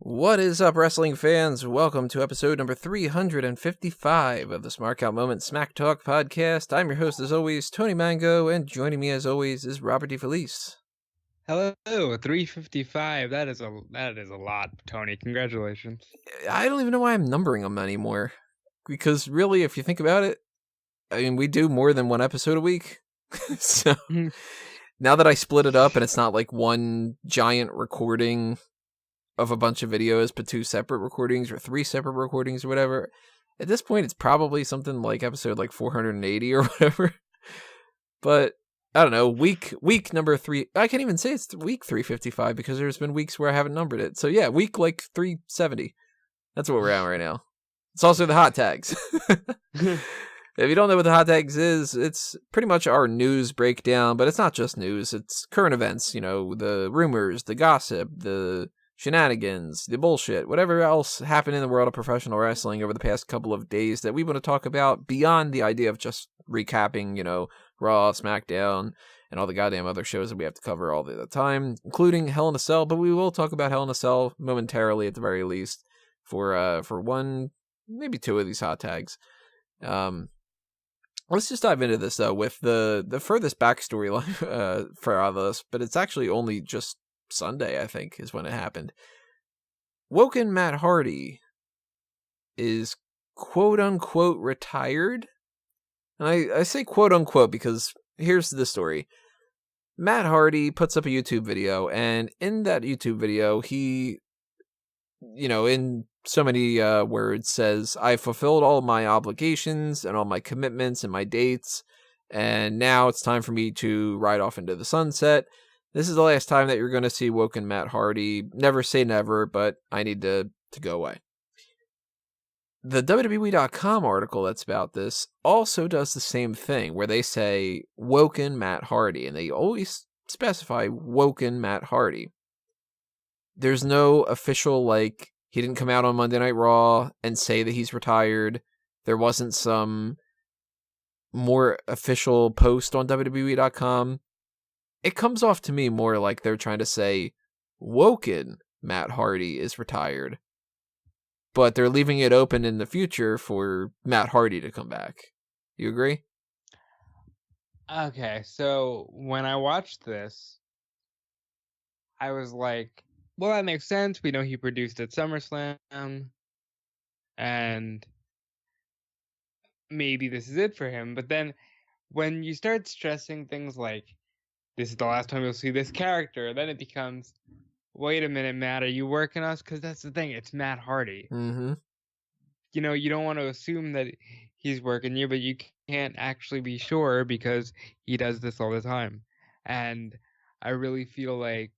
What is up, wrestling fans? Welcome to episode number 355 of the Smark Moment Smack Talk podcast. I'm your host, as always, Tony Mango, and joining me, as always, is Robert DeFelice. Hello, 355. That is a lot, Tony. Congratulations. I don't even know why I'm numbering them anymore, because really, if you think about it, I mean, we do more than one episode a week. So now that I split it up and it's not like one giant recording of a bunch of videos, but two separate recordings or three separate recordings or whatever, at this point it's probably something like episode like 480 or whatever. But I don't know, week number 3, I can't even say it's week 355 because there's been weeks where I haven't numbered it. So yeah, week like 370. That's what we're at right now. It's also the hot tags. If you don't know what the hot tags is, it's pretty much our news breakdown, but it's not just news, it's current events, you know, the rumors, the gossip, the shenanigans, the bullshit, whatever else happened in the world of professional wrestling over the past couple of days that we want to talk about beyond the idea of just recapping, you know, Raw, SmackDown, and all the goddamn other shows that we have to cover all the time, including Hell in a Cell, but we will talk about Hell in a Cell momentarily at the very least for one, maybe two of these hot tags. Let's just dive into this, though, with the furthest backstory line for all of this, but it's actually only just Sunday, I think, is when it happened. Woken Matt Hardy is quote-unquote retired. And I say quote-unquote because here's the story. Matt Hardy puts up a YouTube video, and in that YouTube video, he, you know, in so many words says, I fulfilled all my obligations and all my commitments and my dates, and now it's time for me to ride off into the sunset. This is the last time that you're going to see Woken Matt Hardy. Never say never, but I need to go away. The WWE.com article that's about this also does the same thing, where they say Woken Matt Hardy, and they always specify Woken Matt Hardy. There's no official, like, he didn't come out on Monday Night Raw and say that he's retired. There wasn't some more official post on WWE.com. It comes off to me more like they're trying to say Woken Matt Hardy is retired, but they're leaving it open in the future for Matt Hardy to come back. You agree? Okay, so when I watched this, I was like, well, that makes sense. We know he produced at SummerSlam, and maybe this is it for him. But then when you start stressing things like, this is the last time you'll see this character, then it becomes, wait a minute, Matt, are you working us? Because that's the thing, it's Matt Hardy. Mm-hmm. You know, you don't want to assume that he's working you, but you can't actually be sure because he does this all the time. And I really feel like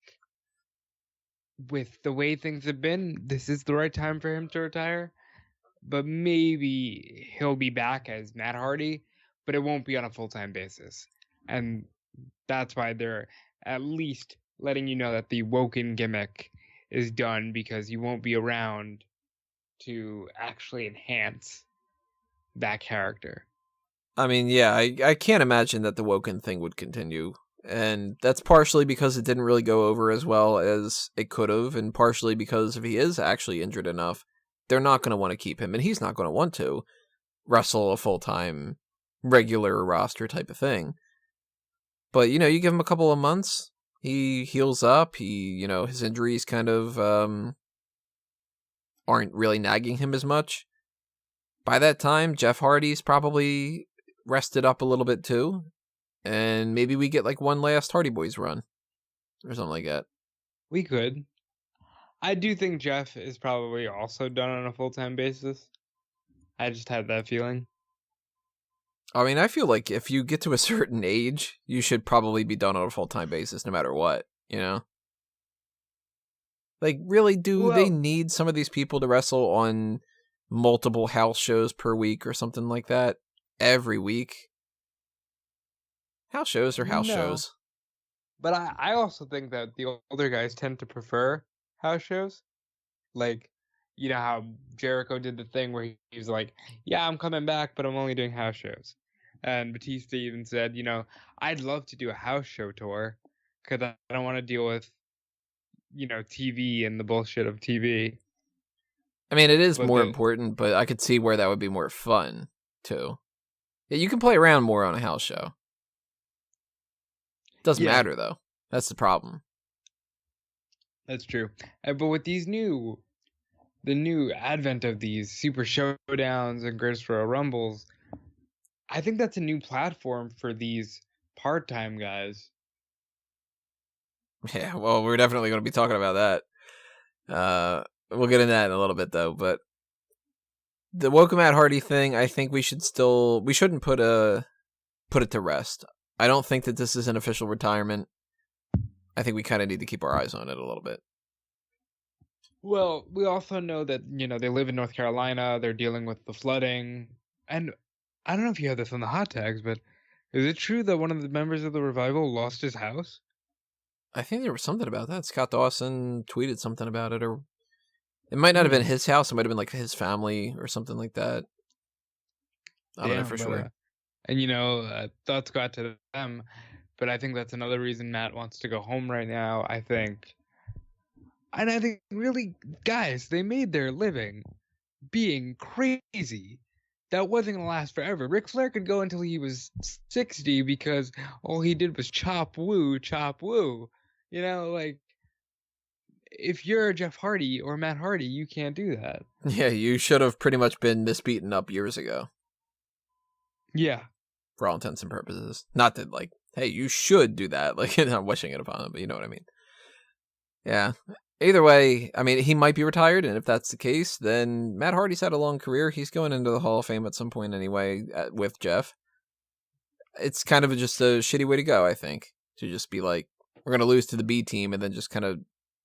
with the way things have been, this is the right time for him to retire. But maybe he'll be back as Matt Hardy, but it won't be on a full-time basis. And that's why they're at least letting you know that the Woken gimmick is done, because you won't be around to actually enhance that character. I mean, yeah, I can't imagine that the Woken thing would continue. And that's partially because it didn't really go over as well as it could have, and partially because if he is actually injured enough, they're not going to want to keep him, and he's not going to want to wrestle a full-time, regular roster type of thing. But, you know, you give him a couple of months, he heals up, you know, his injuries kind of aren't really nagging him as much. By that time, Jeff Hardy's probably rested up a little bit too, and maybe we get like one last Hardy Boys run or something like that. We could. I do think Jeff is probably also done on a full-time basis. I just had that feeling. I mean, I feel like if you get to a certain age, you should probably be done on a full-time basis no matter what, you know? Like, really, do they need some of these people to wrestle on multiple house shows per week or something like that every week? House shows are house shows. But I also think that the older guys tend to prefer house shows. Like, you know how Jericho did the thing where he was like, yeah, I'm coming back, but I'm only doing house shows. And Batista even said, you know, I'd love to do a house show tour because I don't want to deal with TV and the bullshit of TV. I mean, it is But more important, but I could see where that would be more fun, too. Yeah, you can play around more on a house show. Doesn't Yeah. matter, though. That's the problem. That's true. But with the new advent of these Super Showdowns and Greatest Royal Rumbles, I think that's a new platform for these part-time guys. Yeah, well, we're definitely going to be talking about that. We'll get into that in a little bit, though. But the Woken Matt Hardy thing, I think we shouldn't put it to rest. I don't think that this is an official retirement. I think we kind of need to keep our eyes on it a little bit. Well, we also know that, they live in North Carolina, they're dealing with the flooding, and I don't know if you have this on the hot tags, but is it true that one of the members of the Revival lost his house? I think there was something about that. Scott Dawson tweeted something about it, or it might not have been his house. It might have been like his family or something like that. I don't know for sure. And thoughts go out to them, but I think that's another reason Matt wants to go home right now. I think really, guys, they made their living being crazy. That wasn't gonna last forever. Ric Flair could go until he was 60 because all he did was chop woo, chop woo. If you're Jeff Hardy or Matt Hardy, you can't do that. Yeah, you should have pretty much been misbeaten up years ago. Yeah. For all intents and purposes. Not that, like, hey, you should do that. Like, not wishing it upon him, but you know what I mean. Yeah. Either way, I mean, he might be retired, and if that's the case, then Matt Hardy's had a long career. He's going into the Hall of Fame at some point anyway with Jeff. It's kind of just a shitty way to go, I think, to just be like, we're going to lose to the B team and then just kind of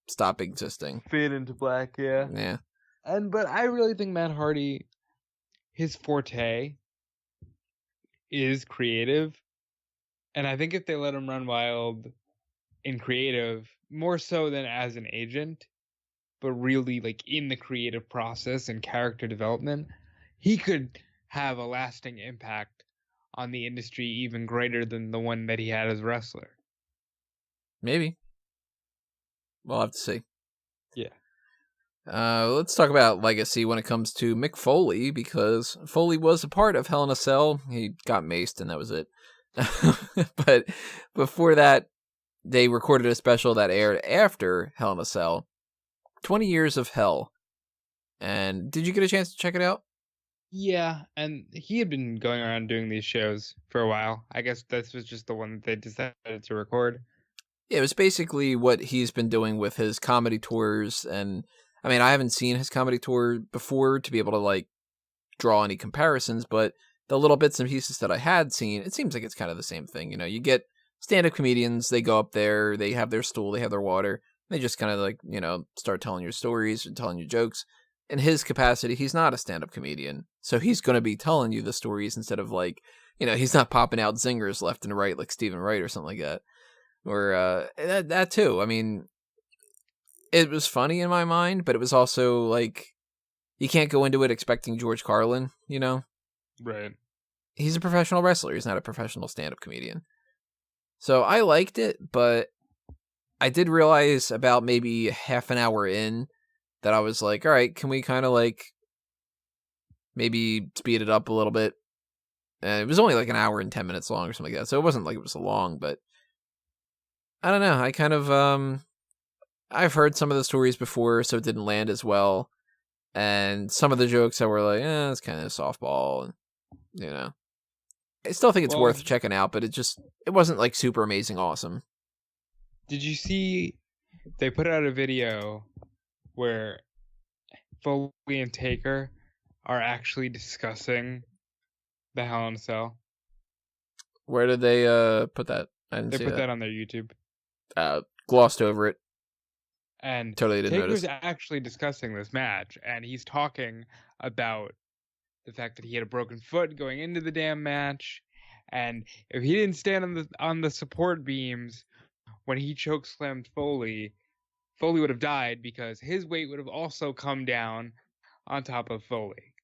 stop existing. Fade into black, yeah. Yeah. But I really think Matt Hardy, his forte is creative. And I think if they let him run wild in creative, more so than as an agent, but really like in the creative process and character development, he could have a lasting impact on the industry even greater than the one that he had as a wrestler. Maybe. We'll have to see. Yeah. Let's talk about legacy when it comes to Mick Foley, because Foley was a part of Hell in a Cell. He got maced and that was it. But before that, they recorded a special that aired after Hell in a Cell, 20 Years of Hell. And did you get a chance to check it out? Yeah, and he had been going around doing these shows for a while. I guess this was just the one that they decided to record. Yeah, it was basically what he's been doing with his comedy tours. And I mean, I haven't seen his comedy tour before to be able to like draw any comparisons, but the little bits and pieces that I had seen, it seems like it's kind of the same thing. You get stand-up comedians, they go up there, they have their stool, they have their water, they just kind of like, start telling your stories and telling you jokes. In his capacity, he's not a stand-up comedian, so he's going to be telling you the stories instead of like, he's not popping out zingers left and right like Stephen Wright or something like that. Or that too. I mean, it was funny in my mind, but it was also like, you can't go into it expecting George Carlin, Right. He's a professional wrestler. He's not a professional stand-up comedian. So I liked it, but I did realize about maybe half an hour in that I was like, all right, can we kind of like maybe speed it up a little bit? And it was only like an hour and 10 minutes long or something like that. So it wasn't like it was long, but I don't know. I kind of, I've heard some of the stories before, so it didn't land as well. And some of the jokes I were like, it's kind of softball. And, I still think it's worth checking out, but it wasn't like super amazing awesome. Did you see they put out a video where Foley and Taker are actually discussing the Hell in a Cell? Where did they put that? I didn't see that. They put that on their YouTube. Glossed over it. And totally didn't Taker's notice. actually discussing this match, and he's talking about the fact that he had a broken foot going into the damn match, and if he didn't stand on the support beams when he chokeslammed Foley would have died because his weight would have also come down on top of Foley,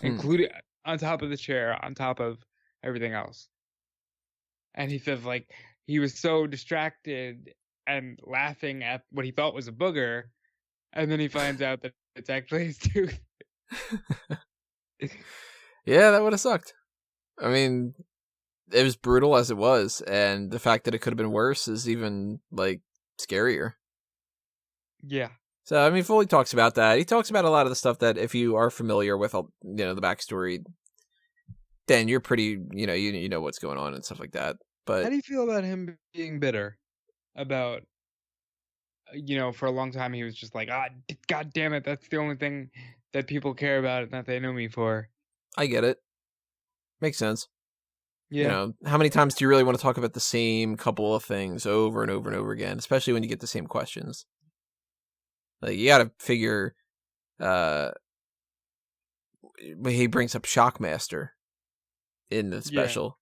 including on top of the chair, on top of everything else. And he says like he was so distracted and laughing at what he thought was a booger, and then he finds out that it's actually his tooth. Yeah, that would have sucked. I mean, it was brutal as it was, and the fact that it could have been worse is even, like, scarier. Yeah. So, I mean, Foley talks about that. He talks about a lot of the stuff that if you are familiar with, the backstory, then you're pretty, you know what's going on and stuff like that. But How do you feel about him being bitter about, for a long time he was just like, God damn it, that's the only thing that people care about and that they know me for. I get it. Makes sense. Yeah. How many times do you really want to talk about the same couple of things over and over and over again, especially when you get the same questions? Like, you got to figure, he brings up Shockmaster in the special.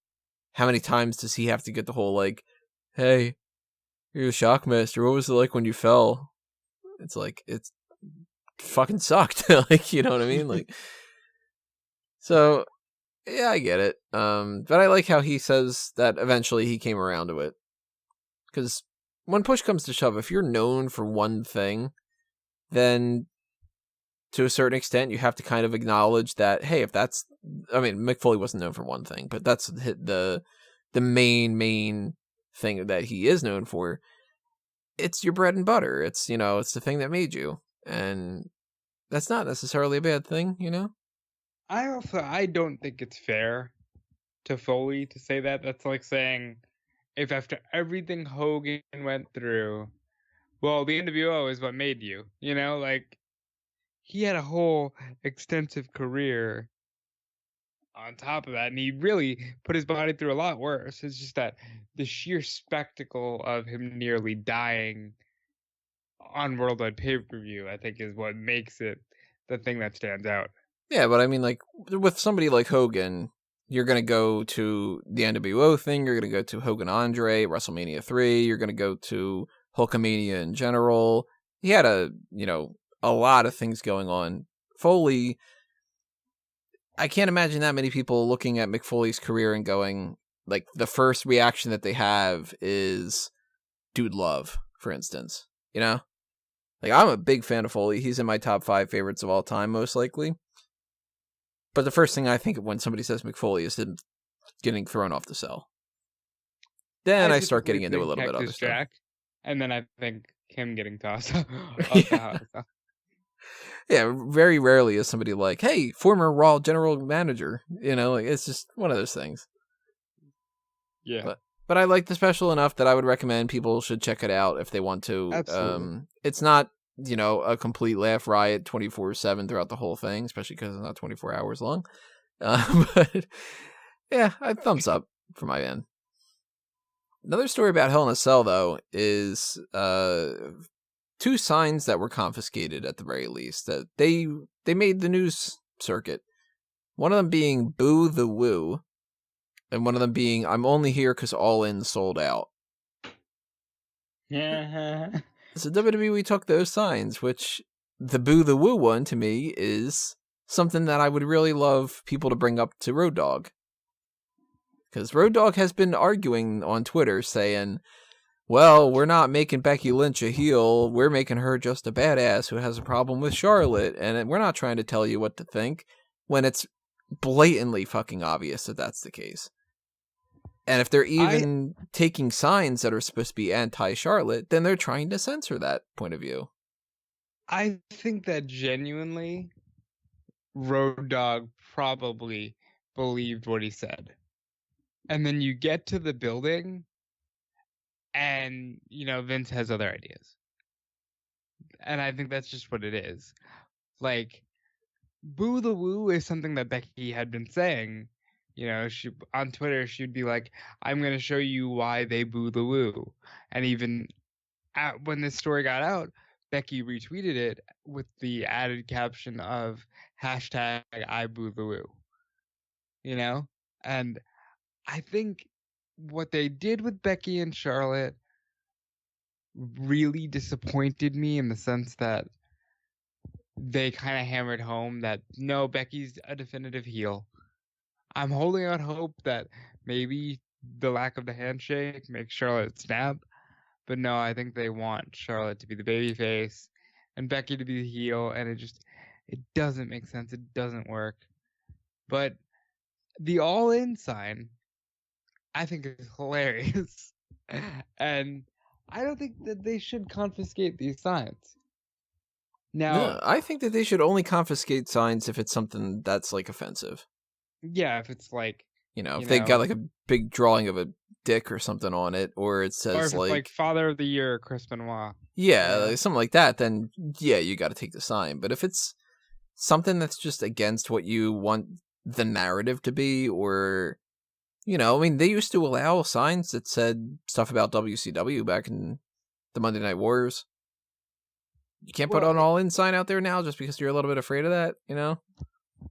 How many times does he have to get the whole, like, hey, you're the Shockmaster, what was it like when you fell? It's like, it's fucking sucked. Like, you know what I mean? Like, so, yeah, I get it. But I like how he says that eventually he came around to it. Because when push comes to shove, if you're known for one thing, then to a certain extent, you have to kind of acknowledge that, hey, Mick Foley wasn't known for one thing, but that's the main thing that he is known for. It's your bread and butter. It's, it's the thing that made you. And that's not necessarily a bad thing, I don't think it's fair to Foley to say that. That's like saying, if after everything Hogan went through, well, the NWO is what made you, like, he had a whole extensive career on top of that, and he really put his body through a lot worse. It's just that the sheer spectacle of him nearly dying on Worldwide Pay-Per-View, I think, is what makes it the thing that stands out. Yeah, but I mean, like, with somebody like Hogan, you're going to go to the NWO thing, you're going to go to Hogan Andre, WrestleMania 3, you're going to go to Hulkamania in general. He had a lot of things going on. Foley, I can't imagine that many people looking at Mick Foley's career and going, like, the first reaction that they have is Dude Love, for instance. Like, I'm a big fan of Foley. He's in my top 5 favorites of all time, most likely. But the first thing I think of when somebody says Mick Foley is him getting thrown off the cell. Then I start getting into a little bit of other stuff. Jack, and then I think him getting tossed off the house. Yeah, very rarely is somebody like, hey, former Raw general manager. Like, it's just one of those things. Yeah. But I like the special enough that I would recommend people should check it out if they want to. Absolutely. It's not, a complete laugh riot 24/7 throughout the whole thing, especially because it's not 24 hours long. But yeah, thumbs up for my end. Another story about Hell in a Cell, though, is 2 signs that were confiscated at the very least. That they made the news circuit. One of them being "Boo the Woo," and one of them being "I'm only here because All In sold out." Yeah. So WWE took those signs, which the "Boo the Woo" one to me is something that I would really love people to bring up to Road Dogg. Because Road Dogg has been arguing on Twitter saying, well, we're not making Becky Lynch a heel, we're making her just a badass who has a problem with Charlotte, and we're not trying to tell you what to think, when it's blatantly fucking obvious that that's the case. And if they're even taking signs that are supposed to be anti-Charlotte, then they're trying to censor that point of view. I think that genuinely, Road Dogg probably believed what he said. And then you get to the building, and, Vince has other ideas. And I think that's just what it is. Like, Boo the Woo is something that Becky had been saying. She on Twitter, she'd be like, I'm going to show you why they boo the woo. And even when this story got out, Becky retweeted it with the added caption of hashtag I boo the woo. And I think what they did with Becky and Charlotte really disappointed me in the sense that they kind of hammered home that no, Becky's a definitive heel. I'm holding out hope that maybe the lack of the handshake makes Charlotte snap, But no, I think they want Charlotte to be the baby face and Becky to be the heel, and it doesn't make sense. It doesn't work. But the All In sign, I think, is hilarious. And I don't think that they should confiscate these signs. Now, No, I think that they should only confiscate signs if it's something that's like offensive. yeah, if it's like, If they got like a big drawing of a dick or something on it, or it says or if it's like Father of the Year, Chris Benoit. Yeah, like something like that, then yeah, you got to take the sign. But if it's something that's just against what you want the narrative to be, or, I mean, they used to allow signs that said stuff about WCW back in the Monday Night Wars. You can't put an All In sign out there now just because you're a little bit afraid of that,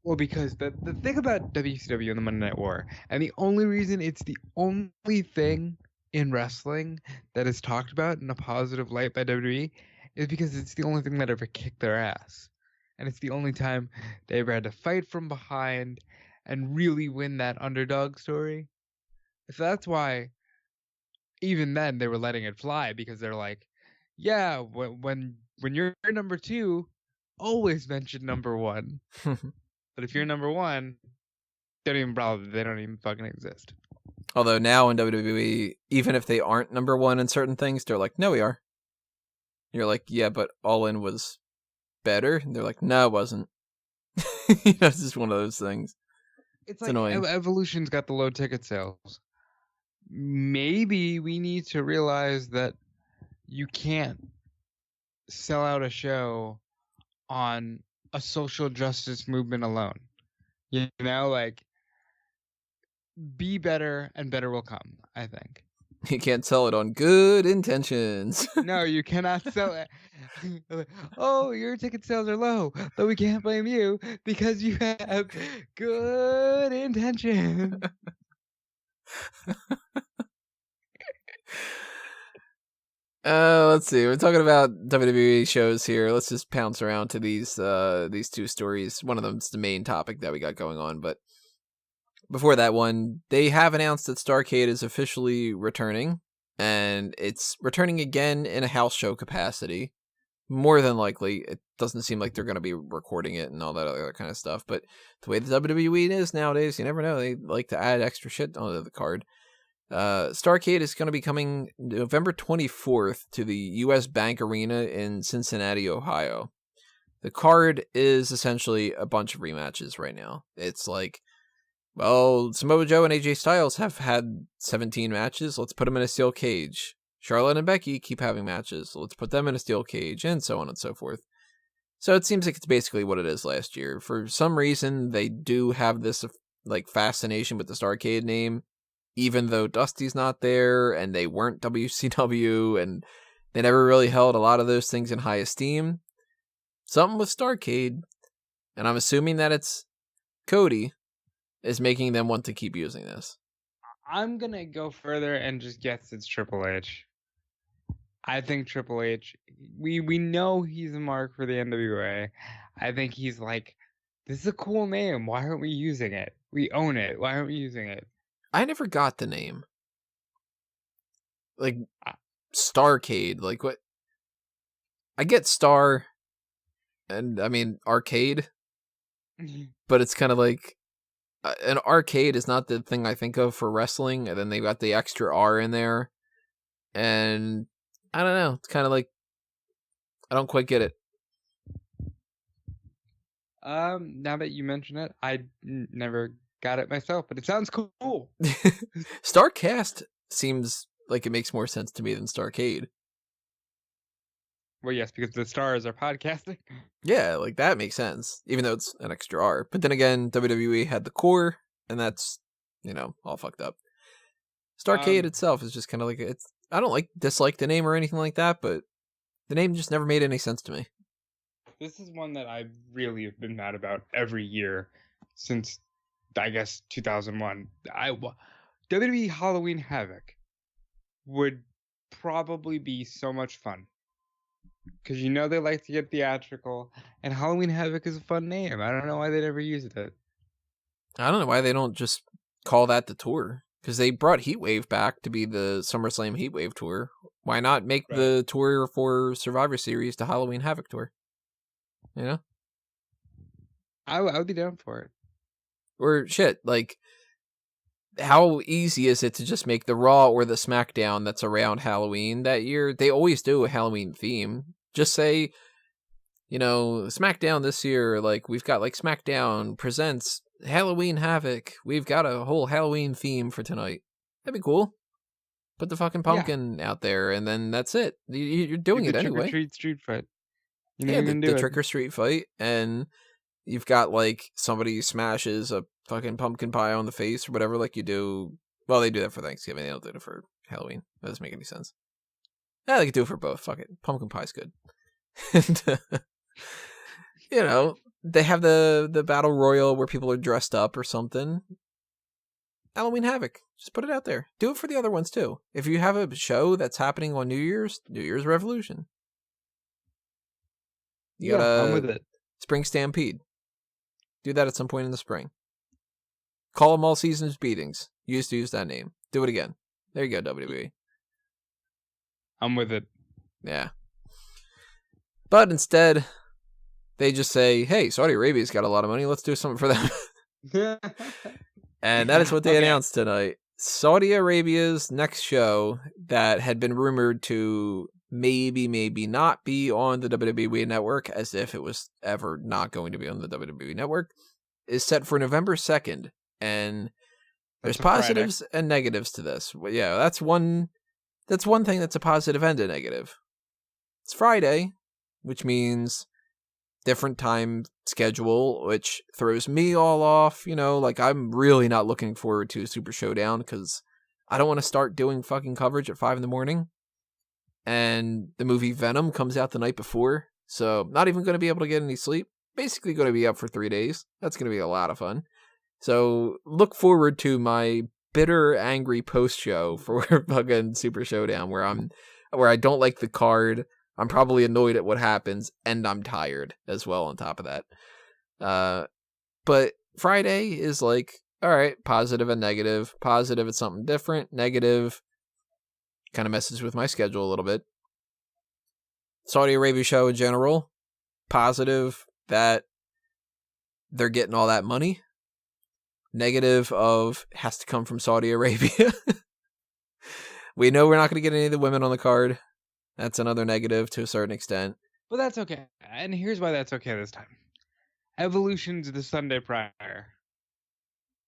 Well, because the thing about WCW and the Monday Night War, and the only reason it's the only thing in wrestling that is talked about in a positive light by WWE is because it's the only thing that ever kicked their ass. And it's the only time they ever had to fight from behind and really win that underdog story. So that's why even then they were letting it fly, because they're like, yeah, when you're number 2, always mention number 1. But if you're number 1, don't even bother. They don't even fucking exist. Although now in WWE, even if they aren't number 1 in certain things, they're like, no, we are. You're like, yeah, but All In was better. And they're like, no, it wasn't. It's just one of those things. It's like annoying. Evolution's got the low ticket sales. Maybe we need to realize that you can't sell out a show on a social justice movement alone. Like, be better and better will come, I think. You can't sell it on good intentions. No, you cannot sell it. Oh, your ticket sales are low, but we can't blame you because you have good intentions. Let's see. We're talking about WWE shows here. Let's just pounce around to these 2 stories. One of them's the main topic that we got going on, but before that one, they have announced that Starrcade is officially returning, and it's returning again in a house show capacity. More than likely, it doesn't seem like they're going to be recording it and all that other kind of stuff, but the way the WWE is nowadays, you never know. They like to add extra shit onto the card. Starrcade is going to be coming November 24th to the U.S. Bank Arena in Cincinnati, Ohio. The card is essentially a bunch of rematches right now. It's like, well, Samoa Joe and AJ Styles have had 17 matches. Let's put them in a steel cage. Charlotte and Becky keep having matches. So let's put them in a steel cage, and so on and so forth. So it seems like it's basically what it is last year. For some reason, they do have this like fascination with the Starrcade name, even though Dusty's not there, and they weren't WCW, and they never really held a lot of those things in high esteem. Something with Starrcade, and I'm assuming that it's Cody, is making them want to keep using this. I'm going to go further and just guess it's Triple H. I think Triple H, we know he's a mark for the NWA. I think he's like, this is a cool name. Why aren't we using it? We own it. Why aren't we using it? I never got the name. Like, Starrcade. Like, what? I get Star, and I mean, arcade. But it's kind of like, an arcade is not the thing I think of for wrestling, and then they've got the extra R in there. And I don't know. It's kind of like, I don't quite get it. Now that you mention it, I never got it myself, but it sounds cool. Starrcast seems like it makes more sense to me than Starrcade. Well, yes, because the stars are podcasting. Yeah, like that makes sense, even though it's an extra R. But then again, WWE had the core, and that's, all fucked up. Starrcade itself is just kind of like, I don't dislike the name or anything like that, but the name just never made any sense to me. This is one that I really have been mad about every year since, I guess, 2001. WWE Halloween Havoc would probably be so much fun. Because they like to get theatrical, and Halloween Havoc is a fun name. I don't know why they never used it. I don't know why they don't just call that the tour. Because they brought Heatwave back to be the SummerSlam Heatwave tour. Why not make the tour for Survivor Series the Halloween Havoc tour? You know? I would be down for it. Or shit, like, how easy is it to just make the Raw or the SmackDown that's around Halloween that year? They always do a Halloween theme. Just say, you know, SmackDown this year, like, we've got, like, SmackDown presents Halloween Havoc. We've got a whole Halloween theme for tonight. That'd be cool. Put the fucking pumpkin out there, and then that's it. You're doing it anyway. Trick or treat street fight. You know, yeah, the trick or treat fight, and you've got, like, somebody smashes a fucking pumpkin pie on the face or whatever, like you do. Well, they do that for Thanksgiving. They don't do it for Halloween. That doesn't make any sense. Yeah, they could do it for both. Fuck it. Pumpkin pie's good. And, you know, they have the battle royal where people are dressed up or something. Halloween Havoc. Just put it out there. Do it for the other ones too. If you have a show that's happening on New Year's Revolution. You got I'm with it. Spring Stampede. Do that at some point in the spring. Call them All Seasons Beatings. You used to use that name. Do it again. There you go, WWE. I'm with it. Yeah. But instead, they just say, hey, Saudi Arabia's got a lot of money. Let's do something for them. And that is what they announced tonight. Saudi Arabia's next show that had been rumored to maybe not be on the WWE network, as if it was ever not going to be on the WWE network, is set for November 2nd. And there's positives and negatives to this. Yeah, that's one thing that's a positive and a negative. It's Friday, which means different time schedule, which throws me all off. You know, like, I'm really not looking forward to Super Showdown because I don't want to start doing fucking coverage at 5 a.m. And the movie Venom comes out the night before, so not even going to be able to get any sleep. Basically going to be up for 3 days. That's going to be a lot of fun. So look forward to my bitter, angry post show for fucking Super Showdown, where I don't like the card. I'm probably annoyed at what happens, and I'm tired as well on top of that. But Friday is like, all right, positive and negative. Positive, it's something different. Negative, kind of messes with my schedule a little bit. Saudi Arabia show in general, positive that they're getting all that money. Negative of has to come from Saudi Arabia. We know we're not going to get any of the women on the card. That's another negative to a certain extent. But that's okay. And here's why that's okay this time. Evolution's the Sunday prior.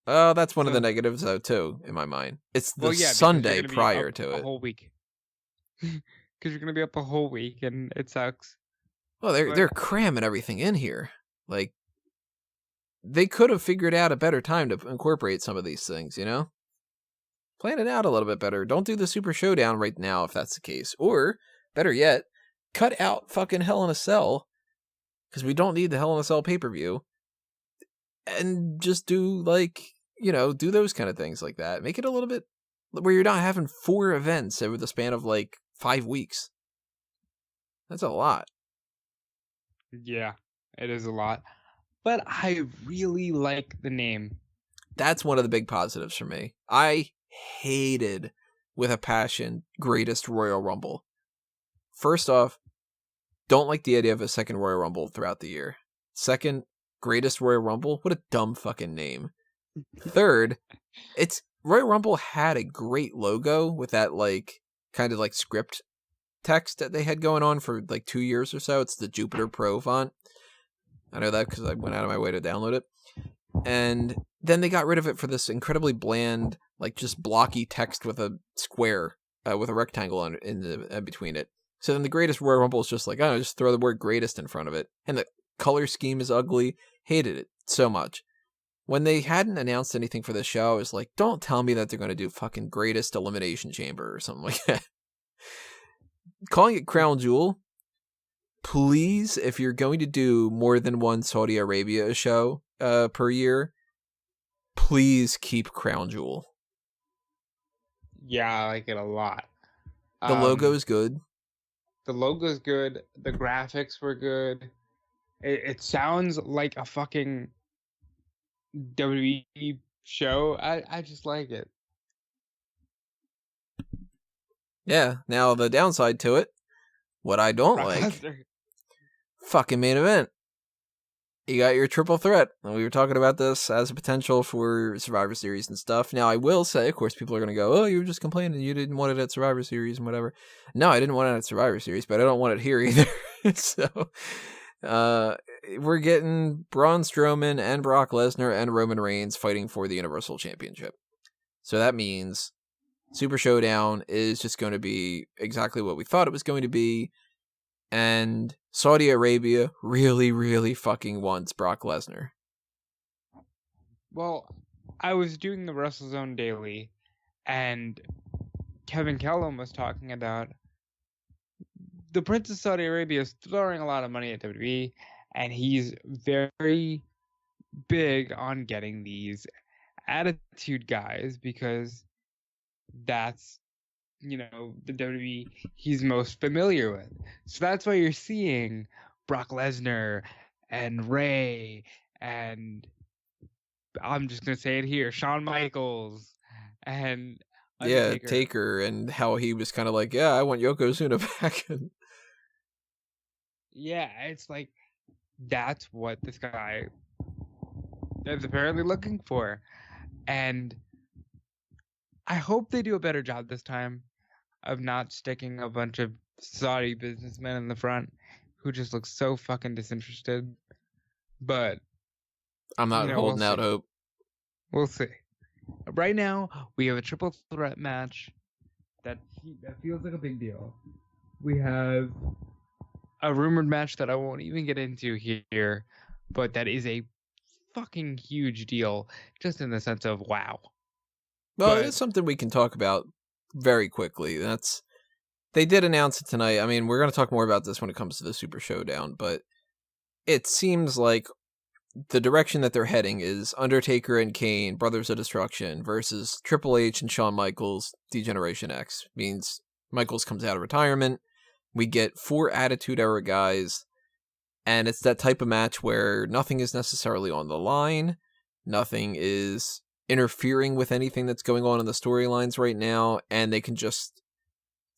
Oh, that's one of the negatives, though, too, in my mind. It's the Sunday prior to it. A whole week. Because you're going to be up a whole week, and it sucks. Well, they're cramming everything in here. Like, they could have figured out a better time to incorporate some of these things, you know? Plan it out a little bit better. Don't do the Super Showdown right now if that's the case. Or, better yet, cut out fucking Hell in a Cell, because we don't need the Hell in a Cell pay-per-view, and just do, like, you know, do those kind of things like that. Make it a little bit where you're not having 4 events over the span of, like, 5 weeks. That's a lot. Yeah, it is a lot. But I really like the name. That's one of the big positives for me. I hated with a passion Greatest Royal Rumble. First off, don't like the idea of a second Royal Rumble throughout the year. Second, Greatest Royal Rumble? What a dumb fucking name. Third, Royal Rumble had a great logo with that, like, kind of like script text that they had going on for like 2 years or so. It's the Jupiter Pro font. I know that because I went out of my way to download it. And then they got rid of it for this incredibly bland, like, just blocky text with a square, with a rectangle in between it. So then the Greatest Royal Rumble is just like, oh, just throw the word greatest in front of it. And the color scheme is ugly. Hated it so much. When they hadn't announced anything for the show, I was like, don't tell me that they're going to do fucking Greatest Elimination Chamber or something like that. Calling it Crown Jewel, please, if you're going to do more than one Saudi Arabia show per year, please keep Crown Jewel. Yeah, I like it a lot. The logo is good. The logo's good. The graphics were good. It sounds like a fucking WWE show. I just like it. Yeah, now the downside to it, what I don't Brock like, Lesnar. fucking main event. You got your triple threat. We were talking about this as a potential for Survivor Series and stuff. Now, I will say, of course, people are going to go, oh, you were just complaining you didn't want it at Survivor Series and whatever. No, I didn't want it at Survivor Series, but I don't want it here either. So, we're getting Braun Strowman and Brock Lesnar and Roman Reigns fighting for the Universal Championship. So that means Super Showdown is just going to be exactly what we thought it was going to be. And Saudi Arabia really, really fucking wants Brock Lesnar. Well, I was doing the WrestleZone Daily, and Kevin Kellam was talking about the Prince of Saudi Arabia is throwing a lot of money at WWE, and he's very big on getting these attitude guys because that's, the WWE he's most familiar with. So that's why you're seeing Brock Lesnar and Ray and I'm just gonna say it here, Shawn Michaels and Undertaker. Yeah, Taker, and how he was kind of like, yeah, I want Yokozuna back. Yeah, it's like that's what this guy is apparently looking for. And I hope they do a better job this time of not sticking a bunch of Saudi businessmen in the front who just look so fucking disinterested. But I'm not holding out hope. We'll see. Right now, we have a triple threat match that feels like a big deal. We have a rumored match that I won't even get into here, but that is a fucking huge deal, just in the sense of wow. Well, it's something we can talk about very quickly. They did announce it tonight. I mean, we're going to talk more about this when it comes to the Super Showdown, but it seems like the direction that they're heading is Undertaker and Kane, Brothers of Destruction, versus Triple H and Shawn Michaels, D-Generation X. Means Michaels comes out of retirement. We get 4 Attitude Era guys, and it's that type of match where nothing is necessarily on the line, nothing is interfering with anything that's going on in the storylines right now, and they can just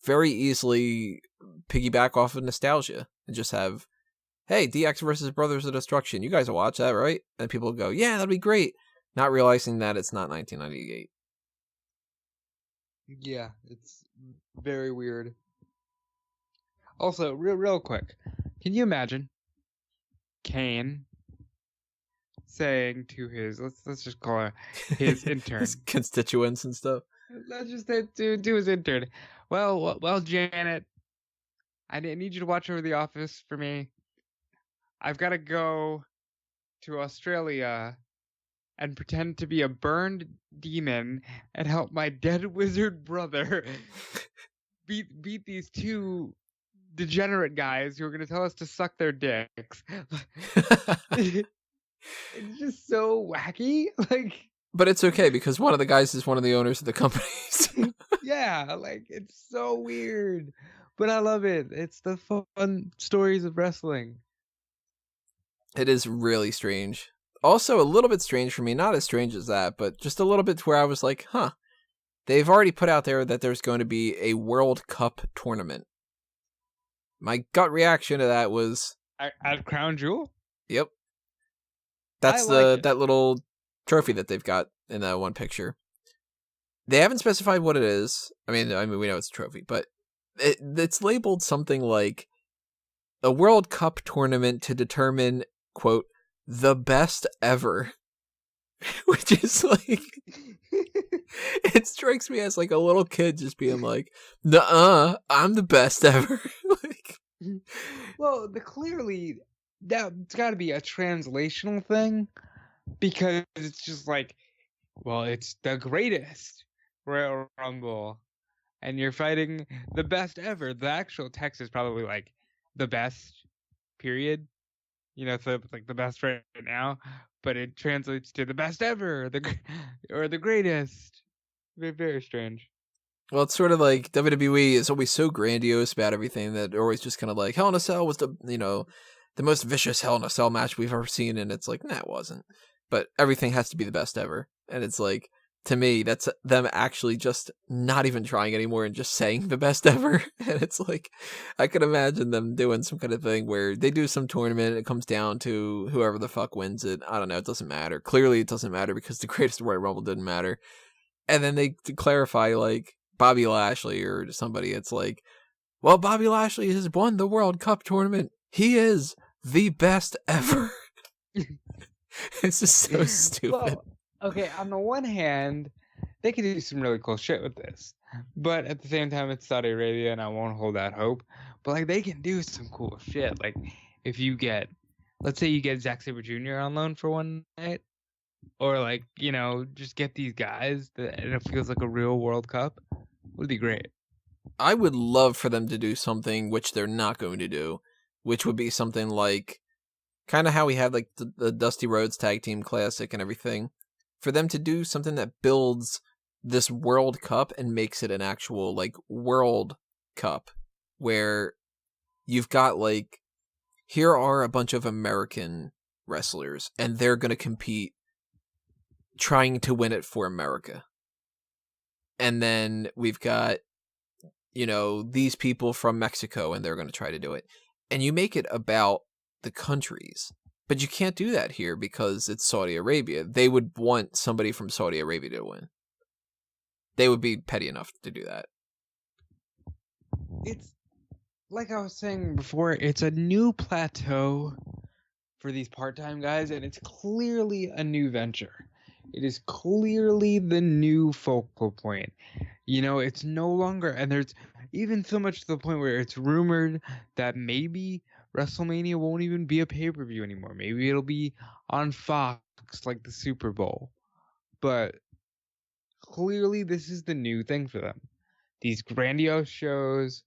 very easily piggyback off of nostalgia and just have, hey, DX versus Brothers of Destruction. You guys will watch that, right? And people go, yeah, that'd be great. Not realizing that it's not 1998. Yeah, it's very weird. Also, real quick, can you imagine Kane saying to his let's just call her his intern, his constituents and stuff. Let's just say to his intern, well, Janet, I need you to watch over the office for me. I've got to go to Australia and pretend to be a burned demon and help my dead wizard brother beat these 2 degenerate guys who are going to tell us to suck their dicks. It's just so wacky. But it's okay because one of the guys is one of the owners of the companies. Yeah, it's so weird. But I love it. It's the fun stories of wrestling. It is really strange. Also, a little bit strange for me. Not as strange as that, but just a little bit to where I was like, huh. They've already put out there that there's going to be a World Cup tournament. My gut reaction to that was... At Crown Jewel? Yep. That's that little trophy that they've got in that one picture. They haven't specified what it is. I mean, we know it's a trophy, but it's labeled something like a World Cup tournament to determine, quote, the best ever. Which is like... It strikes me as like a little kid just being like, nuh-uh, I'm the best ever. Well, clearly that's got to be a translational thing, because it's just like, well, it's the greatest Royal Rumble, and you're fighting the best ever. The actual text is probably like the best, period. So it's like the best right now, but it translates to the best ever, or the greatest. Very, very strange. Well, it's sort of like WWE is always so grandiose about everything that they're always just kind of like, Hell in a Cell was the most vicious Hell in a Cell match we've ever seen, and it's like, nah, it wasn't. But everything has to be the best ever. And it's like, to me, that's them actually just not even trying anymore and just saying the best ever. And it's like, I could imagine them doing some kind of thing where they do some tournament and it comes down to whoever the fuck wins it. I don't know. It doesn't matter. Clearly, it doesn't matter because the greatest Royal Rumble didn't matter. And then they clarify, like, Bobby Lashley or somebody. It's like, well, Bobby Lashley has won the World Cup tournament. He is the best ever. It's just so stupid. Well, okay, on the one hand, they could do some really cool shit with this. But at the same time, it's Saudi Arabia, and I won't hold that hope. But, like, they can do some cool shit. Like, if you get, let's say you get Zack Sabre Jr. on loan for one night. Or, like, you know, just get these guys, and it feels like a real World Cup. Would be great. I would love for them to do something which they're not going to do, which would be something like kind of how we had like the Dusty Rhodes Tag Team Classic and everything. For them to do something that builds this World Cup and makes it an actual like World Cup where you've got like, here are a bunch of American wrestlers and they're going to compete trying to win it for America. And then we've got, you know, these people from Mexico and they're going to try to do it. And you make it about the countries. But you can't do that here because it's Saudi Arabia. They would want somebody from Saudi Arabia to win. They would be petty enough to do that. It's, like I was saying before, it's a new plateau for these part-time guys, and it's clearly a new venture. It is clearly the new focal point. You know, it's no longer, and there's even so much to the point where it's rumored that maybe WrestleMania won't even be a pay-per-view anymore. Maybe it'll be on Fox like the Super Bowl. But clearly this is the new thing for them. These grandiose shows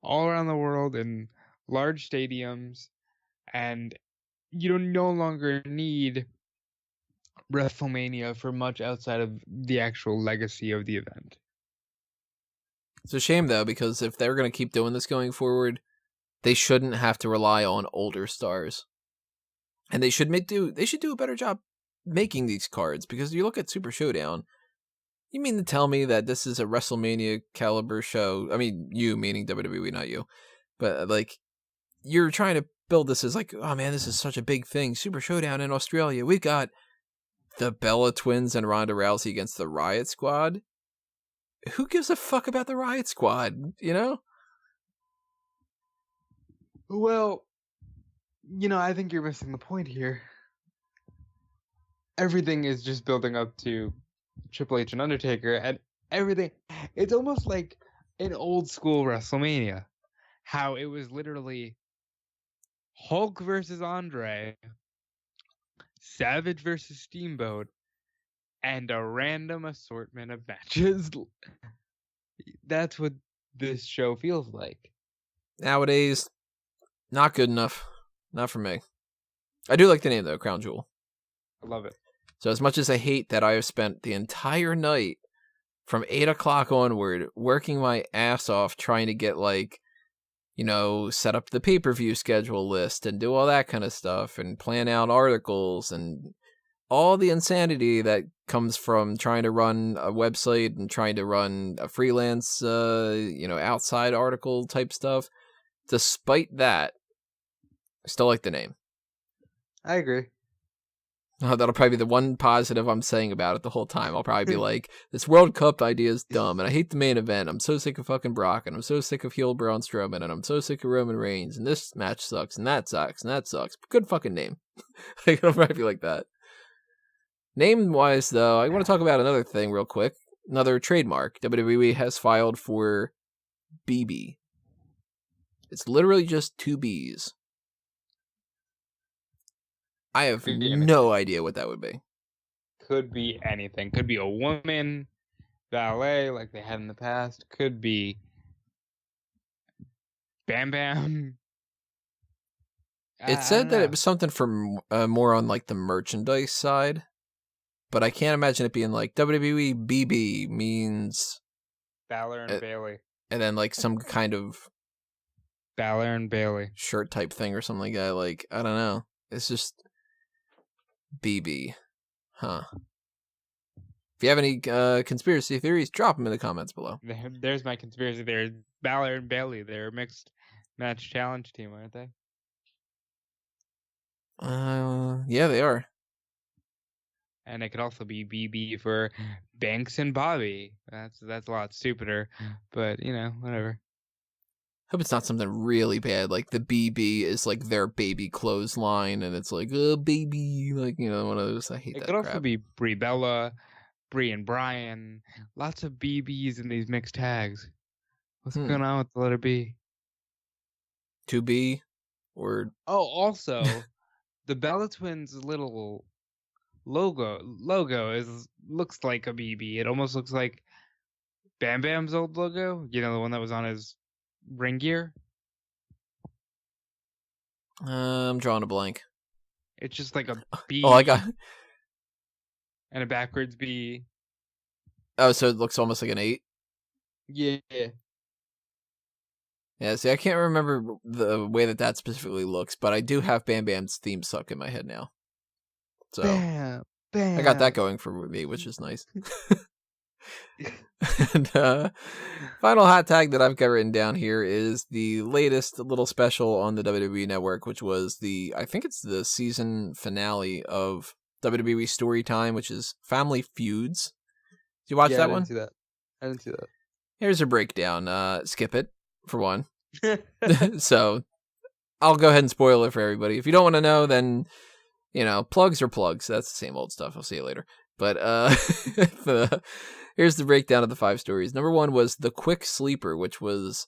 all around the world in large stadiums, and you don't no longer need WrestleMania for much outside of the actual legacy of the event. It's a shame though, because if they're going to keep doing this going forward, they shouldn't have to rely on older stars. And they should do a better job making these cards, because you look at Super Showdown, you mean to tell me that this is a WrestleMania caliber show? I mean, you meaning WWE, not you. But like, you're trying to build this as like, oh man, this is such a big thing. Super Showdown in Australia. We've got the Bella Twins and Ronda Rousey against the Riot Squad. Who gives a fuck about the Riot Squad, you know? Well, you know, I think you're missing the point here. Everything is just building up to Triple H and Undertaker, and everything. It's almost like an old school WrestleMania. How it was literally Hulk versus Andre, Savage versus Steamboat, and a random assortment of matches. That's what this show feels like. Nowadays, not good enough. Not for me. I do like the name though, Crown Jewel. I love it. So as much as I hate that I have spent the entire night from 8 o'clock onward working my ass off trying to get like, you know, set up the pay-per-view schedule list and do all that kind of stuff and plan out articles and all the insanity that comes from trying to run a website and trying to run a freelance, outside article type stuff. Despite that, I still like the name. I agree. That'll probably be the one positive I'm saying about it the whole time. I'll probably be like, this World Cup idea is dumb, and I hate the main event. I'm so sick of fucking Brock, and I'm so sick of heel Braun Strowman, and I'm so sick of Roman Reigns, and this match sucks, and that sucks, and that sucks. Good fucking name. It'll probably be like that. Name-wise, though, I want to talk about another thing real quick. Another trademark. WWE has filed for BB. It's literally just 2 Bs. I have no idea what that would be. Could be anything. Could be a woman ballet like they had in the past. Could be Bam Bam. It said that it was something from more on like the merchandise side, but I can't imagine it being like WWE BB means Balor and Bailey. And then like some kind of Balor and Bailey shirt type thing or something like that. Like, I don't know. It's just BB. Huh. If you have any conspiracy theories, drop them in the comments below. There's my conspiracy theory. Balor and Bailey, they're a mixed match challenge team, aren't they? Yeah, they are. And it could also be BB for Banks and Bobby. That's a lot stupider, but whatever. Hope it's not something really bad, like the BB is like their baby clothesline, and it's like, oh, baby, like, one of those. I hate that It could also crap. be Brie Bella, Brie and Brian. Lots of BBs in these mixed tags. What's going on with the letter B? 2B, or... Oh, also, the Bella Twins' little logo looks like a BB. It almost looks like Bam Bam's old logo. The one that was on his ring gear. I'm drawing a blank. It's just like a B. Oh, I got... And a backwards B. Oh, so it looks almost like an 8? Yeah. Yeah, see, I can't remember the way that specifically looks, but I do have Bam Bam's theme stuck in my head now. So Bam, bam. I got that going for me, which is nice. And final hot tag that I've got written down here is the latest little special on the WWE Network, which was I think it's the season finale of WWE Storytime, which is Family Feuds. Did you watch that one? I didn't see that. Here's a breakdown. Skip it, for one. So I'll go ahead and spoil it for everybody. If you don't want to know, then, plugs are plugs. That's the same old stuff. I'll see you later. But here's the breakdown of the 5 stories. Number 1 was The Quick Sleeper, which was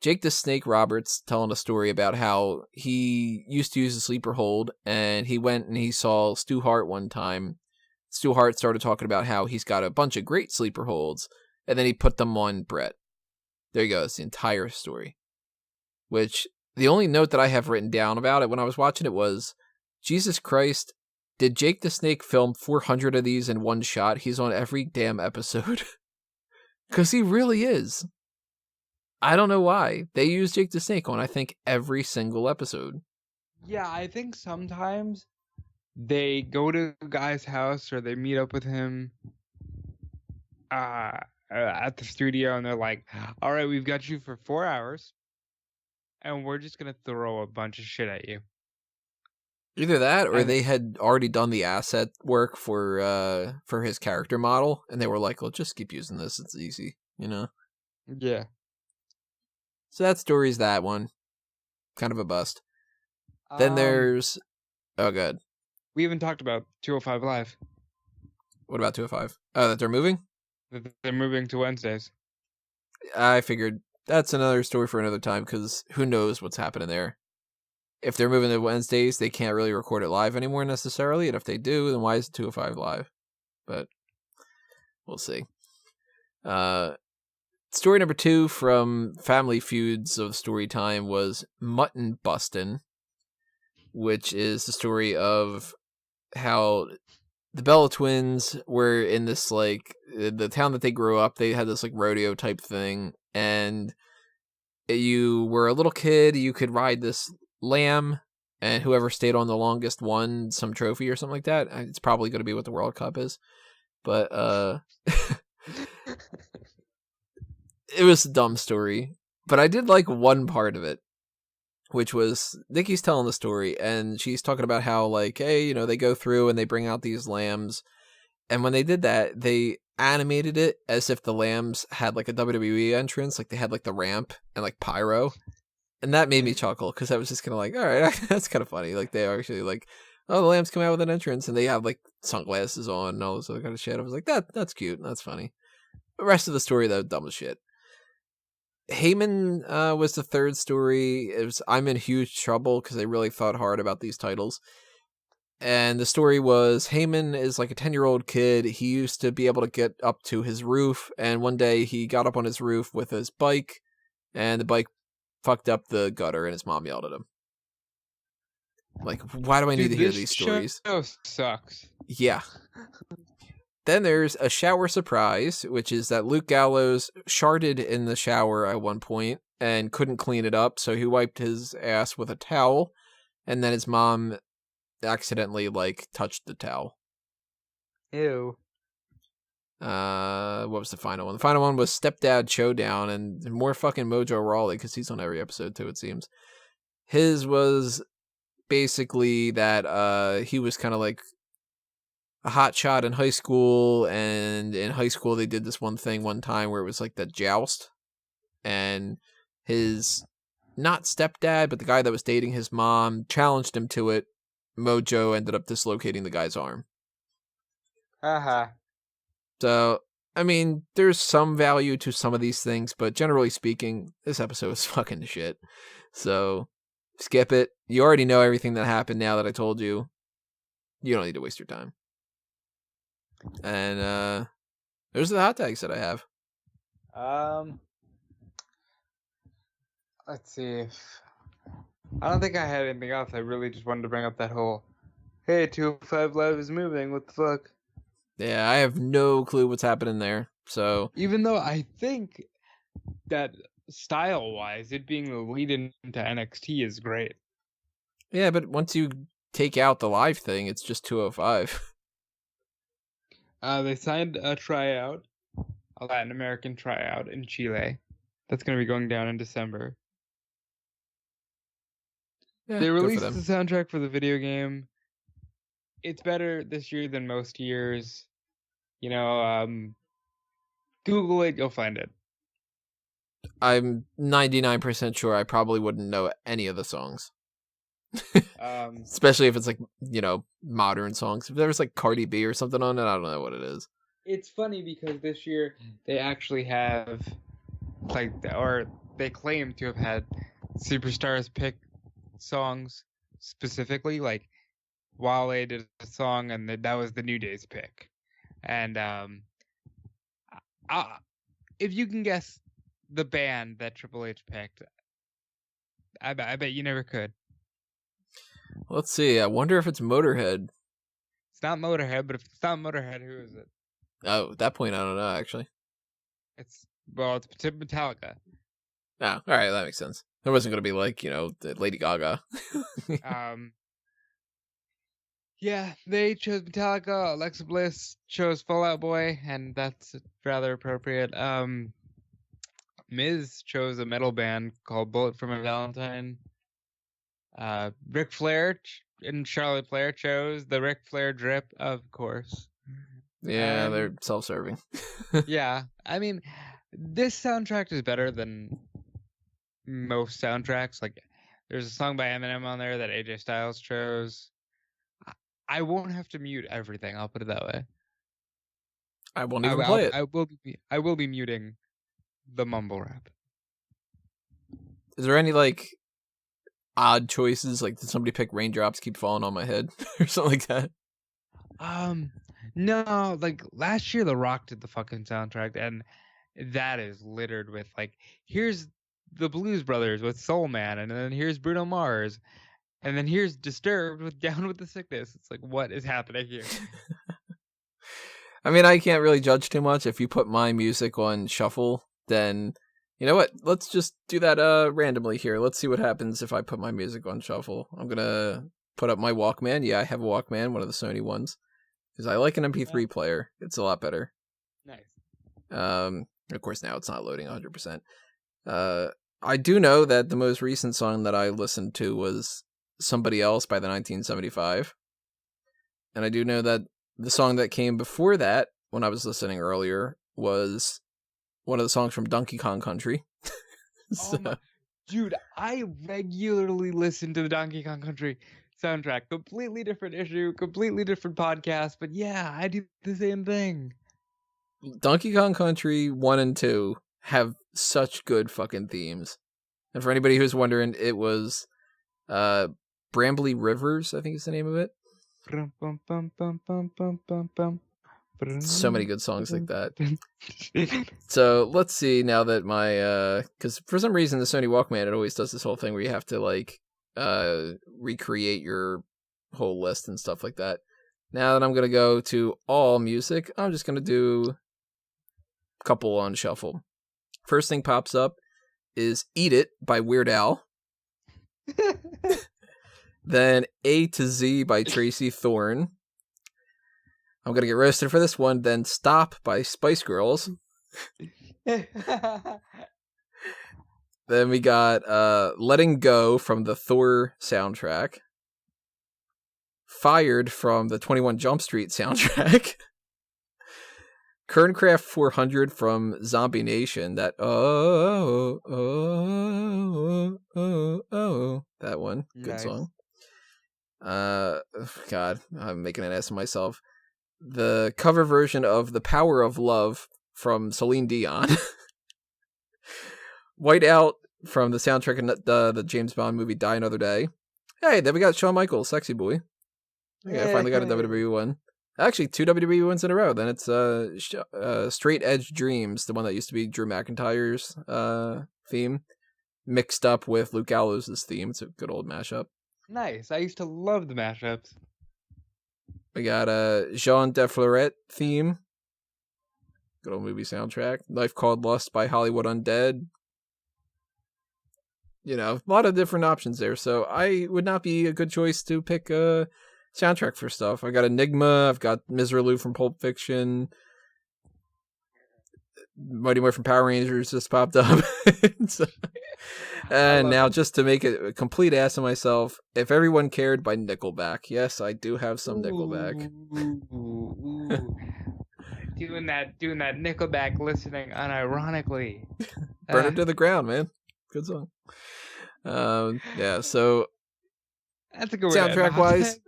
Jake the Snake Roberts telling a story about how he used to use a sleeper hold, and he went and he saw Stu Hart one time. Stu Hart started talking about how he's got a bunch of great sleeper holds, and then he put them on Brett. There you go. It's the entire story. Which, the only note that I have written down about it when I was watching it was, Jesus Christ, did Jake the Snake film 400 of these in one shot? He's on every damn episode. Because he really is. I don't know why. They use Jake the Snake on, I think, every single episode. Yeah, I think sometimes they go to a guy's house or they meet up with him at the studio, and they're like, all right, we've got you for 4 hours, and we're just going to throw a bunch of shit at you. Either that, or they had already done the asset work for his character model, and they were like, well, just keep using this. It's easy, Yeah. So that story's that one. Kind of a bust. Then there's... Oh, good. We haven't talked about 205 Live. What about 205? Oh, that they're moving? They're moving to Wednesdays. I figured that's another story for another time, because who knows what's happening there. If they're moving to Wednesdays, they can't really record it live anymore necessarily, and if they do, then why is it 205 Live? But we'll see. Story number 2 from Family Feuds of Storytime was Mutton Bustin', which is the story of how the Bella Twins were in this, the town that they grew up, they had this, rodeo type thing, and you were a little kid, you could ride this lamb, and whoever stayed on the longest won some trophy or something like that. It's probably going to be what the World Cup is. But, it was a dumb story. But I did like one part of it, which was Nikki's telling the story, and she's talking about how, hey, they go through and they bring out these lambs. And when they did that, they animated it as if the lambs had, a WWE entrance. They had, the ramp and, pyro. And that made me chuckle, because I was just kind of all right, that's kind of funny. They actually, oh, the lambs come out with an entrance, and they have, sunglasses on and all this other kind of shit. I was like, that's cute, that's funny. The rest of the story, though, dumb as shit. Heyman was the 3rd story. It was I'm in huge trouble, because they really thought hard about these titles. And the story was, Heyman is a 10-year-old kid. He used to be able to get up to his roof, and one day he got up on his roof with his bike, and the bike fucked up the gutter, and his mom yelled at him. Why do I need to hear these stories? Show sucks. Yeah. Then there's a shower surprise, which is that Luke Gallows sharded in the shower at one point and couldn't clean it up, so he wiped his ass with a towel, and then his mom accidentally touched the towel. Ew. What was the final one? The final one was Stepdad Showdown, and more fucking Mojo Rawley, because he's on every episode too, it seems. His was basically that he was kind of like a hot shot in high school, and in high school they did this one thing one time where it was like the joust, and his not stepdad, but the guy that was dating his mom challenged him to it. Mojo ended up dislocating the guy's arm. Haha. So, I mean, there's some value to some of these things, but generally speaking, this episode is fucking shit. So, skip it. You already know everything that happened now that I told you. You don't need to waste your time. And, those are the hot tags that I have. Let's see. I don't think I had anything else. I really just wanted to bring up that whole, hey, 205 Live is moving. What the fuck? Yeah, I have no clue what's happening there. So, even though I think that style-wise, it being the lead into NXT is great. Yeah, but once you take out the live thing, it's just 205. They signed a tryout, a Latin American tryout in Chile. That's going to be going down in December. Yeah, they good for released them. the soundtrack for the video game. It's better this year than most years. You know, Google it, you'll find it. I'm 99% sure I probably wouldn't know any of the songs. Especially if it's like, you know, modern songs. If there was like Cardi B or something on it, I don't know what it is. It's funny because this year they actually have, like, or they claim to have had superstars pick songs specifically. Like, Wale did a song, and that was the New Day's pick. And if you can guess the band that Triple H picked, I bet you never could. Let's see. I wonder if it's Motorhead. It's not Motorhead, but if it's not Motorhead, who is it? Oh, at that point, I don't know, actually. It's Metallica. Oh, all right, that makes sense. It wasn't going to be like, you know, Lady Gaga. Yeah, they chose Metallica. Alexa Bliss chose Fall Out Boy, and that's rather appropriate. Miz chose a metal band called Bullet for My Valentine. Ric Flair and Charlotte Flair chose the Ric Flair drip, of course. Yeah, they're self-serving. Yeah, I mean, this soundtrack is better than most soundtracks. Like, there's a song by Eminem on there that AJ Styles chose. I won't have to mute everything. I'll put it that way. I won't even play it. I will be muting the mumble rap. Is there any like odd choices? Like, did somebody pick Raindrops Keep Falling on My Head or something like that? No. Like, last year, The Rock did the fucking soundtrack, and that is littered with, like, here's the Blues Brothers with Soul Man, and then here's Bruno Mars, and then here's Disturbed with Down with the Sickness. It's like, what is happening here? I mean, I can't really judge too much. If you put my music on shuffle, then you know what? Let's just do that randomly here. Let's see what happens if I put my music on shuffle. I'm gonna put up my Walkman. Yeah, I have a Walkman, one of the Sony ones, because I like an MP3 player. It's a lot better. Nice. Of course, now it's not loading 100%. I do know that the most recent song that I listened to was Somebody Else by the 1975. And I do know that the song that came before that, when I was listening earlier, was one of the songs from Donkey Kong Country. Dude, I regularly listen to the Donkey Kong Country soundtrack. Completely different issue, completely different podcast, but yeah, I do the same thing. Donkey Kong Country 1 and 2 have such good fucking themes. And for anybody who's wondering, it was Brambly Rivers, I think is the name of it. So many good songs like that. So let's see now that my because for some reason the Sony Walkman, it always does this whole thing where you have to like recreate your whole list and stuff like that. Now that I'm gonna go to all music, I'm just gonna do a couple on shuffle. First thing pops up is Eat It by Weird Al. Then A to Z by Tracy Thorn. I'm going to get roasted for this one. Then Stop by Spice Girls. Then we got Letting Go from the Thor soundtrack. Fired from the 21 Jump Street soundtrack. Kerncraft 400 from Zombie Nation. That that one. Good Nice. song. God, I'm making an ass of myself. The cover version of The Power of Love from Celine Dion. Whiteout from the soundtrack of the James Bond movie Die Another Day. Hey, then we got Shawn Michaels, Sexy Boy. Yeah, I finally got a WWE one. Actually, 2 WWE ones in a row. Then it's Straight Edge Dreams, the one that used to be Drew McIntyre's theme, mixed up with Luke Gallows' theme. It's a good old mashup. Nice. I used to love the mashups. We got a Jean Defleuret theme. Good old movie soundtrack. Life Called Lust by Hollywood Undead. You know, a lot of different options there. So I would not be a good choice to pick a soundtrack for stuff. I got Enigma. I've got Miserlou from Pulp Fiction. Mighty Morphin Power Rangers just popped up. And now, just to make it a complete ass of myself, If Everyone Cared by Nickelback. Yes, I do have some Nickelback. Ooh. doing that Nickelback listening unironically. Burn it to the ground, man. Good song. Yeah, so that's a good way to soundtrack wise.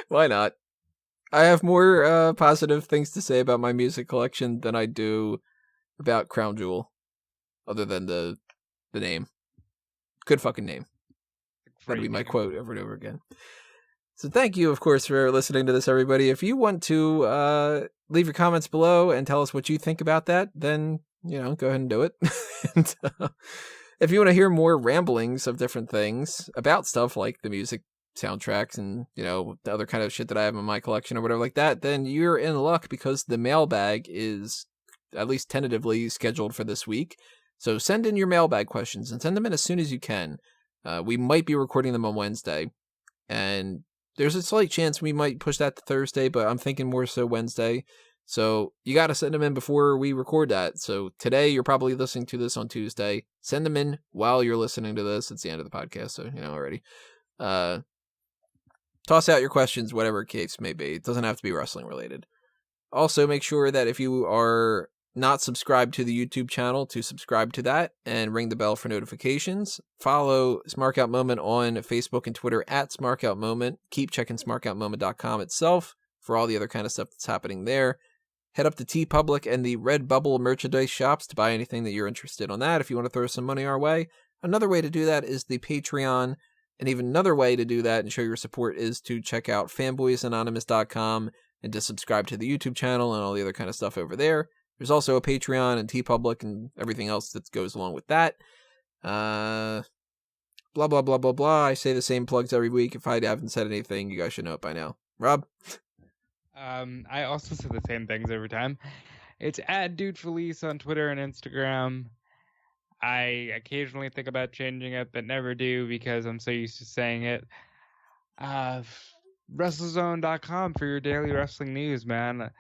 Why not? I have more positive things to say about my music collection than I do about Crown Jewel, other than the name. Good fucking name. That'll be my quote over and over again. So thank you, of course, for listening to this, everybody. If you want to leave your comments below and tell us what you think about that, then, you know, go ahead and do it. And, if you want to hear more ramblings of different things about stuff like the music soundtracks and, you know, the other kind of shit that I have in my collection or whatever like that, then you're in luck, because the mailbag is at least tentatively scheduled for this week. So send in your mailbag questions and send them in as soon as you can. We might be recording them on Wednesday, and there's a slight chance we might push that to Thursday, but I'm thinking more so Wednesday. So you got to send them in before we record that. So today, you're probably listening to this on Tuesday. Send them in while you're listening to this. It's the end of the podcast, so you know already. Toss out your questions, whatever case may be. It doesn't have to be wrestling related. Also, make sure that if you are not subscribed to the YouTube channel, to subscribe to that and ring the bell for notifications. Follow Smark Out Moment on Facebook and Twitter at Smark Out Moment. Keep checking smarkoutmoment.com itself for all the other kind of stuff that's happening there. Head up to TeePublic and the Redbubble merchandise shops to buy anything that you're interested on that if you want to throw some money our way. Another way to do that is the Patreon. And even another way to do that and show your support is to check out fanboysanonymous.com and to subscribe to the YouTube channel and all the other kind of stuff over there. There's also a Patreon and TeePublic and everything else that goes along with that. Blah, blah, blah, blah, blah. I say the same plugs every week. If I haven't said anything, you guys should know it by now. Rob? I also say the same things every time. It's @DudeFelice on Twitter and Instagram. I occasionally think about changing it, but never do because I'm so used to saying it. WrestleZone.com for your daily wrestling news, man.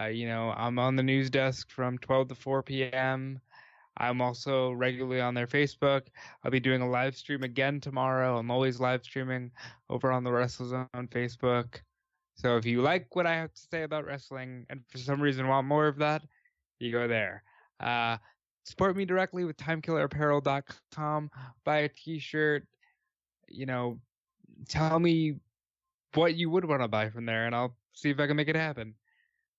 You know, I'm on the news desk from 12 to 4 p.m. I'm also regularly on their Facebook. I'll be doing a live stream again tomorrow. I'm always live streaming over on the WrestleZone Facebook. So if you like what I have to say about wrestling and for some reason want more of that, you go there. Support me directly with timekillerapparel.com. Buy a t-shirt. You know, tell me what you would want to buy from there, and I'll see if I can make it happen.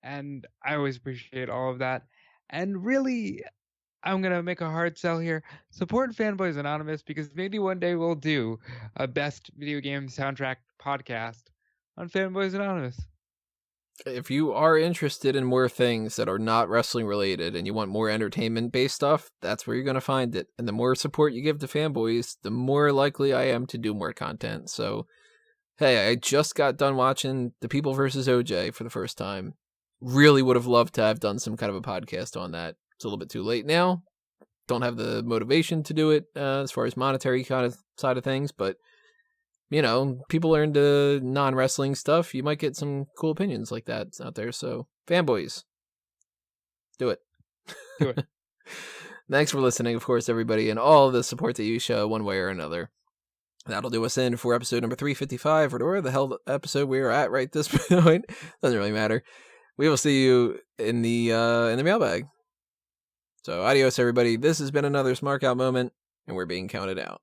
And I always appreciate all of that. And really, I'm going to make a hard sell here. Support Fanboys Anonymous, because maybe one day we'll do a best video game soundtrack podcast on Fanboys Anonymous. If you are interested in more things that are not wrestling related and you want more entertainment based stuff, that's where you're going to find it. And the more support you give to Fanboys, the more likely I am to do more content. So, hey, I just got done watching The People vs. OJ for the first time. Really would have loved to have done some kind of a podcast on that. It's a little bit too late now. Don't have the motivation to do it as far as monetary kind of side of things, but you know, people are into non-wrestling stuff. You might get some cool opinions like that out there. So, fanboys, do it. Do it. Thanks for listening, of course, everybody, and all the support that you show one way or another. That'll do us in for episode number 355, or where the hell episode we are at right this point. Doesn't really matter. We will see you in the mailbag. So adios, everybody. This has been another Smark Out moment, and we're being counted out.